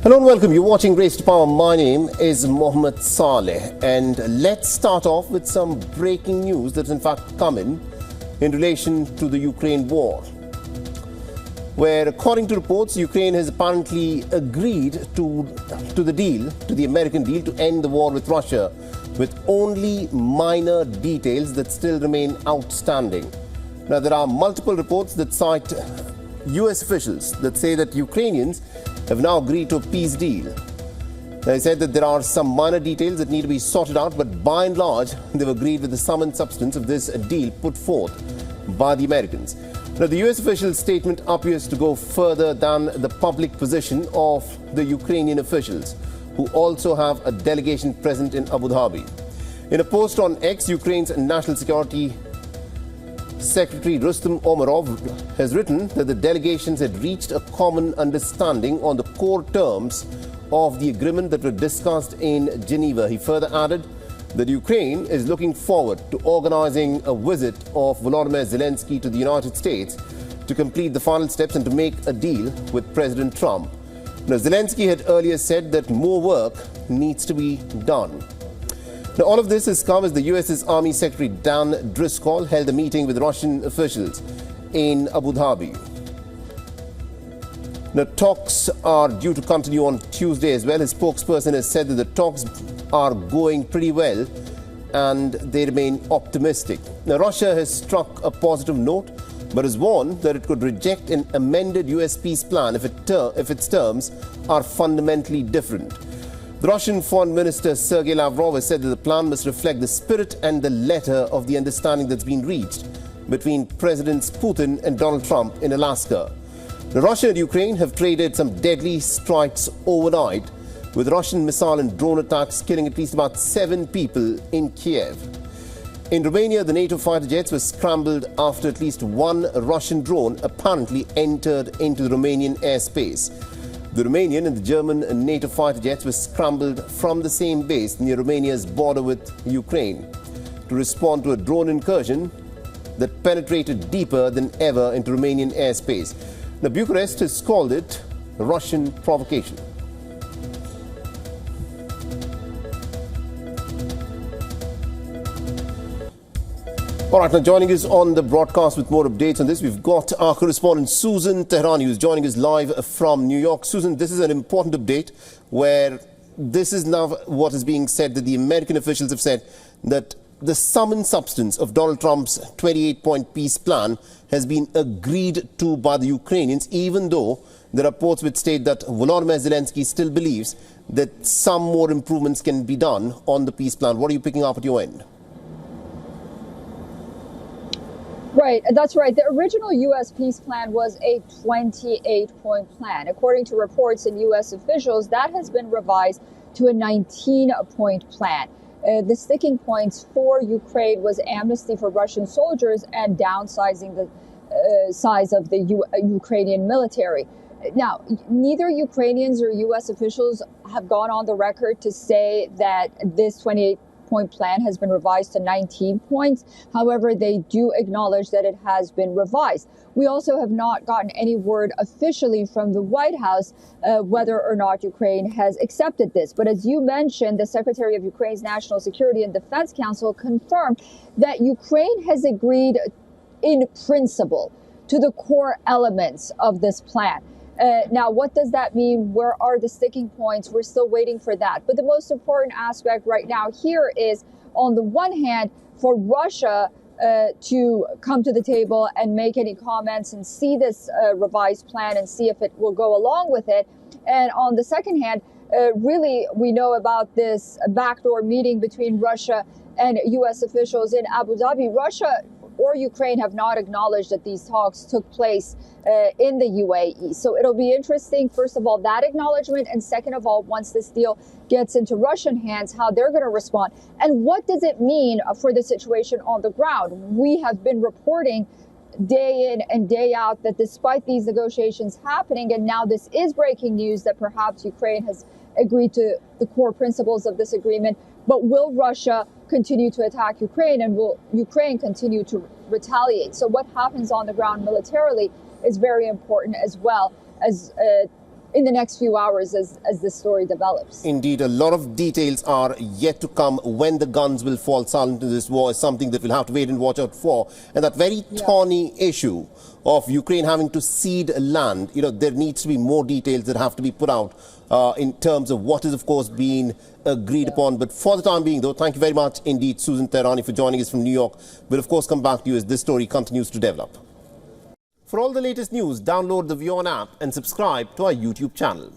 Hello and welcome. You're watching Race to Power. My name is Mohammed Saleh, and let's start off with some breaking news that's in fact come in relation to the Ukraine war, where according to reports, Ukraine has apparently agreed to the American deal to end the war with Russia, with only minor details that still remain outstanding. Now, there are multiple reports that cite US officials that say that Ukrainians have now agreed to a peace deal. They said that there are some minor details that need to be sorted out, but by and large, they've agreed with the sum and substance of this deal put forth by the Americans. Now, the US official statement appears to go further than the public position of the Ukrainian officials, who also have a delegation present in Abu Dhabi. In a post on X, Ukraine's National Security Secretary Rustem Umerov has written that the delegations had reached a common understanding on the core terms of the agreement that were discussed in Geneva. He further added that Ukraine is looking forward to organizing a visit of Volodymyr Zelensky to the United States to complete the final steps and to make a deal with President Trump. Now, Zelensky had earlier said that more work needs to be done. Now, all of this has come as the US's Army Secretary Dan Driscoll held a meeting with Russian officials in Abu Dhabi. Now, talks are due to continue on Tuesday as well. His spokesperson has said that the talks are going pretty well and they remain optimistic. Now, Russia has struck a positive note, but has warned that it could reject an amended US peace plan if its terms are fundamentally different. The Russian Foreign Minister Sergei Lavrov has said that the plan must reflect the spirit and the letter of the understanding that's been reached between Presidents Putin and Donald Trump in Alaska. Now, Russia and Ukraine have traded some deadly strikes overnight, with Russian missile and drone attacks killing at least about 7 people in Kiev. In Romania, the NATO fighter jets were scrambled after at least one Russian drone apparently entered into the Romanian airspace. The Romanian and the German NATO fighter jets were scrambled from the same base near Romania's border with Ukraine to respond to a drone incursion that penetrated deeper than ever into Romanian airspace. Now, Bucharest has called it a Russian provocation. All right, now joining us on the broadcast with more updates on this, we've got our correspondent Susan Tehrani, who's joining us live from New York. Susan, this is an important update where this is now what is being said, that the American officials have said that the sum and substance of Donald Trump's 28-point peace plan has been agreed to by the Ukrainians, even though the reports which state that Volodymyr Zelensky still believes that some more improvements can be done on the peace plan. What are you picking up at your end? Right, that's right. The original U.S. peace plan was a 28-point plan. According to reports and U.S. officials, that has been revised to a 19-point plan. The sticking points for Ukraine was amnesty for Russian soldiers and downsizing the size of the Ukrainian military. Now, neither Ukrainians or U.S. officials have gone on the record to say that this 28-point plan has been revised to 19 points. However, they do acknowledge that it has been revised. We also have not gotten any word officially from the White House whether or not Ukraine has accepted this. But as you mentioned, the Secretary of Ukraine's National Security and Defense Council confirmed that Ukraine has agreed in principle to the core elements of this plan. Now, what does that mean? Where are the sticking points? We're still waiting for that. But the most important aspect right now here is, on the one hand, for Russia to come to the table and make any comments and see this revised plan and see if it will go along with it. And on the second hand, really, we know about this backdoor meeting between Russia and U.S. officials in Abu Dhabi. Russia or Ukraine have not acknowledged that these talks took place in the UAE. So it'll be interesting, first of all, that acknowledgement, and second of all, once this deal gets into Russian hands, how they're going to respond. And what does it mean for the situation on the ground? We have been reporting day in and day out that despite these negotiations happening, and now this is breaking news, that perhaps Ukraine has agreed to the core principles of this agreement, but will Russia continue to attack Ukraine, and will Ukraine continue to retaliate? So what happens on the ground militarily is very important, as well as in the next few hours as this story develops. Indeed, a lot of details are yet to come. When the guns will fall silent in this war is something that we'll have to wait and watch out for. And that very thorny issue of Ukraine having to cede land, there needs to be more details that have to be put out in terms of what is, of course, being agreed upon. But for the time being, though, thank you very much indeed, Susan Tehrani, for joining us from New York. We'll, of course, come back to you as this story continues to develop. For all the latest news, download the WION app and subscribe to our YouTube channel.